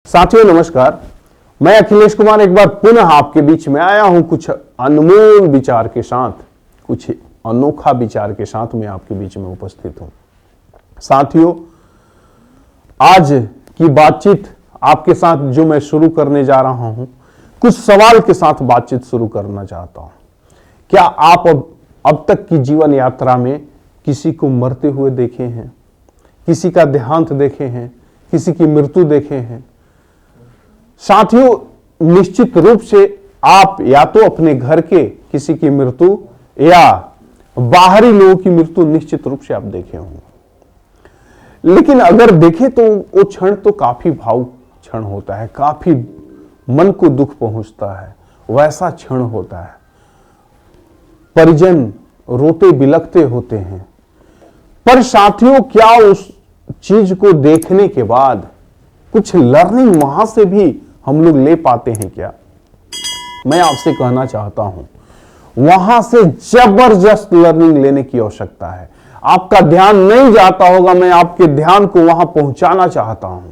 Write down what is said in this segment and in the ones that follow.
साथियों नमस्कार, मैं अखिलेश कुमार एक बार पुनः आपके बीच में आया हूं कुछ अनमोल विचार के साथ, कुछ अनोखा विचार के साथ मैं आपके बीच में उपस्थित हूं। साथियों, आज की बातचीत आपके साथ जो मैं शुरू करने जा रहा हूं, कुछ सवाल के साथ बातचीत शुरू करना चाहता हूं। क्या आप अब तक की जीवन यात्रा में किसी को मरते हुए देखे हैं, किसी का देहांत देखे हैं, किसी की मृत्यु देखे हैं? साथियों, निश्चित रूप से आप या तो अपने घर के किसी की मृत्यु या बाहरी लोगों की मृत्यु निश्चित रूप से आप देखे होंगे। लेकिन अगर देखें तो वो क्षण तो काफी भावुक क्षण होता है, काफी मन को दुख पहुंचता है, वैसा क्षण होता है। परिजन रोते बिलखते होते हैं। पर साथियों, क्या उस चीज को देखने के बाद कुछ लर्निंग वहां से भी हम लोग ले पाते हैं क्या? मैं आपसे कहना चाहता हूं, वहां से जबरदस्त लर्निंग लेने की आवश्यकता है। आपका ध्यान नहीं जाता होगा, मैं आपके ध्यान को वहां पहुंचाना चाहता हूं।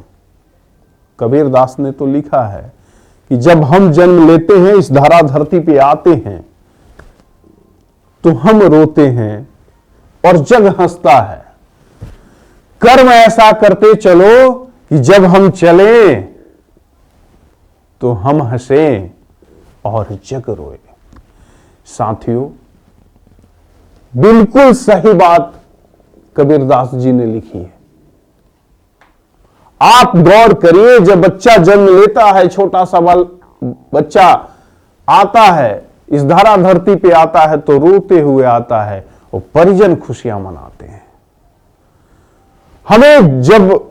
कबीर दास ने तो लिखा है कि जब हम जन्म लेते हैं, इस धरा धरती पे आते हैं, तो हम रोते हैं और जग हंसता है। कर्म ऐसा करते चलो कि जब हम चले तो हम हंसे और जग रोए। साथियों, बिल्कुल सही बात कबीरदास जी ने लिखी है। आप गौर करिए, जब बच्चा जन्म लेता है, छोटा सा बच्चा आता है, इस धरा धरती पे आता है तो रोते हुए आता है और परिजन खुशियां मनाते हैं। हमें जब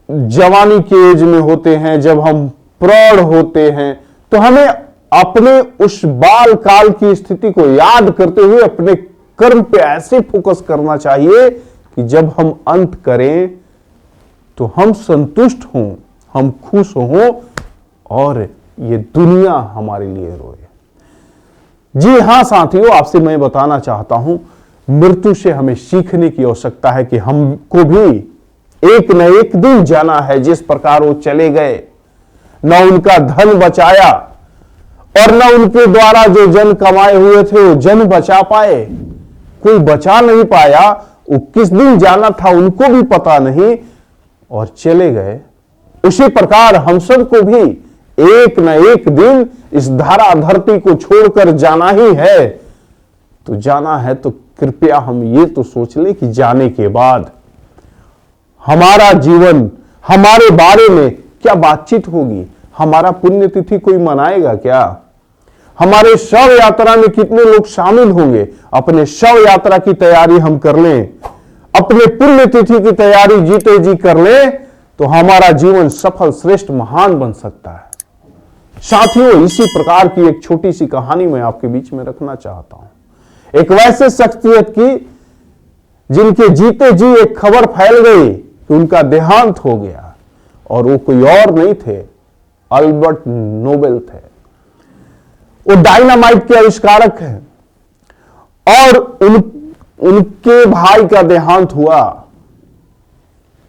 जवानी के एज में होते हैं, जब हम प्रौढ़ होते हैं, तो हमें अपने उस बाल काल की स्थिति को याद करते हुए अपने कर्म पे ऐसे फोकस करना चाहिए कि जब हम अंत करें तो हम संतुष्ट हों, हम खुश हों और ये दुनिया हमारे लिए रोए। जी हां साथियों, आपसे मैं बताना चाहता हूं, मृत्यु से हमें सीखने की आवश्यकता है कि हमको भी एक न एक दिन जाना है। जिस प्रकार वो चले गए, न उनका धन बचाया और न उनके द्वारा जो जन कमाए हुए थे वो जन बचा पाए, कोई बचा नहीं पाया। वो किस दिन जाना था उनको भी पता नहीं और चले गए। उसी प्रकार हम सबको भी एक न एक दिन इस धरा धरती को छोड़कर जाना ही है। तो जाना है तो कृपया हम ये तो सोच लें कि जाने के बाद हमारा जीवन, हमारे बारे में क्या बातचीत होगी? हमारा पुण्यतिथि कोई मनाएगा क्या? हमारे शव यात्रा में कितने लोग शामिल होंगे? अपने शव यात्रा की तैयारी हम कर लें, अपने पुण्यतिथि की तैयारी जीते जी कर लें, तो हमारा जीवन सफल, श्रेष्ठ, महान बन सकता है। साथियों, इसी प्रकार की एक छोटी सी कहानी मैं आपके बीच में रखना चाहता हूं। एक वैसे शख्सियत की जिनके जीते जी एक खबर फैल गई कि उनका देहांत हो गया, और वो कोई और नहीं थे, अल्बर्ट नोबेल थे। वो डायनामाइट के आविष्कारक हैं और उनके भाई का देहांत हुआ।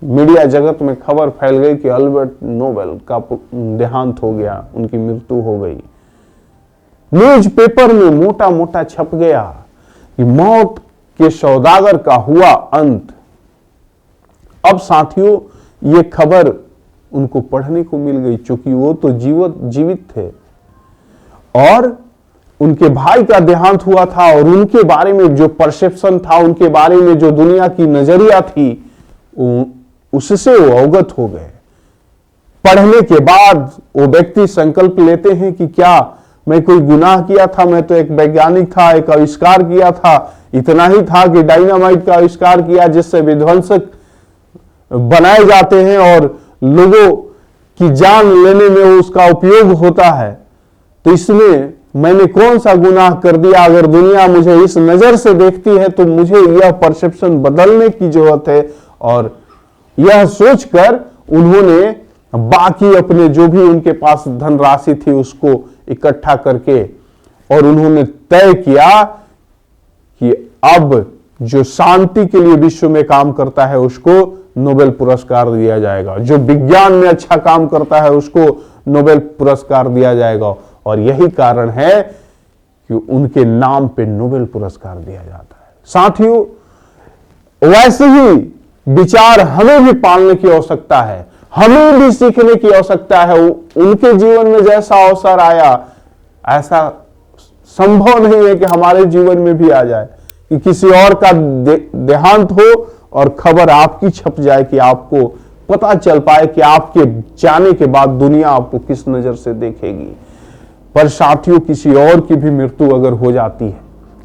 मीडिया जगत में खबर फैल गई कि अल्बर्ट नोबेल का देहांत हो गया, उनकी मृत्यु हो गई। न्यूज़पेपर में मोटा मोटा छप गया कि मौत के सौदागर का हुआ अंत। अब साथियों, ये खबर उनको पढ़ने को मिल गई, चूंकि वो तो जीवित थे और उनके भाई का देहांत हुआ था, और उनके बारे में जो परसेप्शन था, उनके बारे में जो दुनिया की नजरिया थी, उससे वो अवगत हो गए। पढ़ने के बाद वो व्यक्ति संकल्प लेते हैं कि क्या मैं कोई गुनाह किया था? मैं तो एक वैज्ञानिक था, एक आविष्कार किया था, इतना ही था कि डायनामाइट का आविष्कार किया जिससे विध्वंसक बनाए जाते हैं और लोगों की जान लेने में उसका उपयोग होता है। तो इसमें मैंने कौन सा गुनाह कर दिया? अगर दुनिया मुझे इस नजर से देखती है तो मुझे यह परसेप्शन बदलने की जरूरत है। और यह सोचकर उन्होंने बाकी अपने जो भी उनके पास धनराशि थी उसको इकट्ठा करके और उन्होंने तय किया कि अब जो शांति के लिए विश्व में काम करता है उसको नोबेल पुरस्कार दिया जाएगा, जो विज्ञान में अच्छा काम करता है उसको नोबेल पुरस्कार दिया जाएगा। और यही कारण है कि उनके नाम पे नोबेल पुरस्कार दिया जाता है। साथियों, वैसे ही विचार हमें भी पालने की आवश्यकता है, हमें भी सीखने की आवश्यकता है। उनके जीवन में जैसा अवसर आया, ऐसा संभव नहीं है कि हमारे जीवन में भी आ जाए कि किसी और का देहांत हो और खबर आपकी छप जाए कि आपको पता चल पाए कि आपके जाने के बाद दुनिया आपको किस नजर से देखेगी। पर साथियों, किसी और की भी मृत्यु अगर हो जाती है,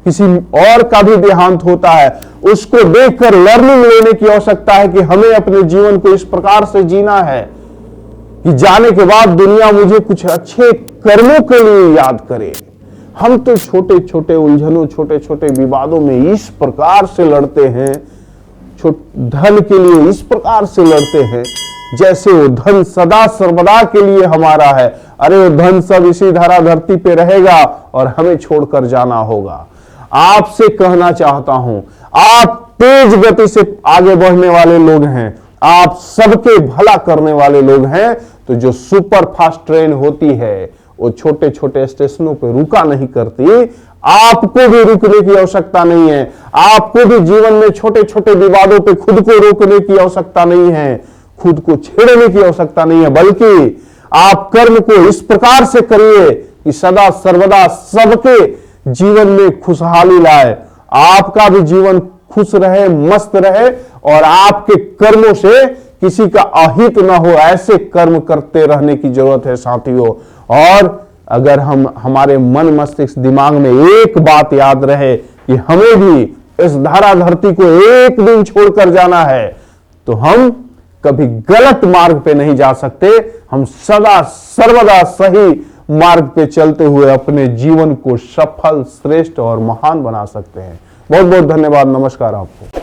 किसी और का भी देहांत होता है, उसको देखकर लर्निंग लेने की आवश्यकता है कि हमें अपने जीवन को इस प्रकार से जीना है कि जाने के बाद दुनिया मुझे कुछ अच्छे कर्मों के लिए याद करे। हम तो छोटे छोटे उलझनों, छोटे छोटे विवादों में इस प्रकार से लड़ते हैं, धन के लिए इस प्रकार से लड़ते हैं जैसे वो धन सदा सर्वदा के लिए हमारा है। अरे वो धन सब इसी धरा धरती पे रहेगा और हमें छोड़कर जाना होगा। आपसे कहना चाहता हूं, आप तेज गति से आगे बढ़ने वाले लोग हैं, आप सबके भला करने वाले लोग हैं। तो जो सुपर फास्ट ट्रेन होती है वो छोटे छोटे स्टेशनों पे रुका नहीं करती। आपको भी रुकने की आवश्यकता नहीं है। आपको भी जीवन में छोटे छोटे विवादों पे खुद को रोकने की आवश्यकता नहीं है, खुद को छेड़ने की आवश्यकता नहीं है, बल्कि आप कर्म को इस प्रकार से करिए कि सदा सर्वदा सबके जीवन में खुशहाली लाए, आपका भी जीवन खुश रहे, मस्त रहे और आपके कर्मों से किसी का अहित ना हो। ऐसे कर्म करते रहने की जरूरत है साथियों। और अगर हमारे मन मस्तिष्क दिमाग में एक बात याद रहे कि हमें भी इस धरा धरती को एक दिन छोड़कर जाना है, तो हम कभी गलत मार्ग पे नहीं जा सकते। हम सदा सर्वदा सही मार्ग पे चलते हुए अपने जीवन को सफल, श्रेष्ठ और महान बना सकते हैं। बहुत बहुत धन्यवाद। नमस्कार आपको।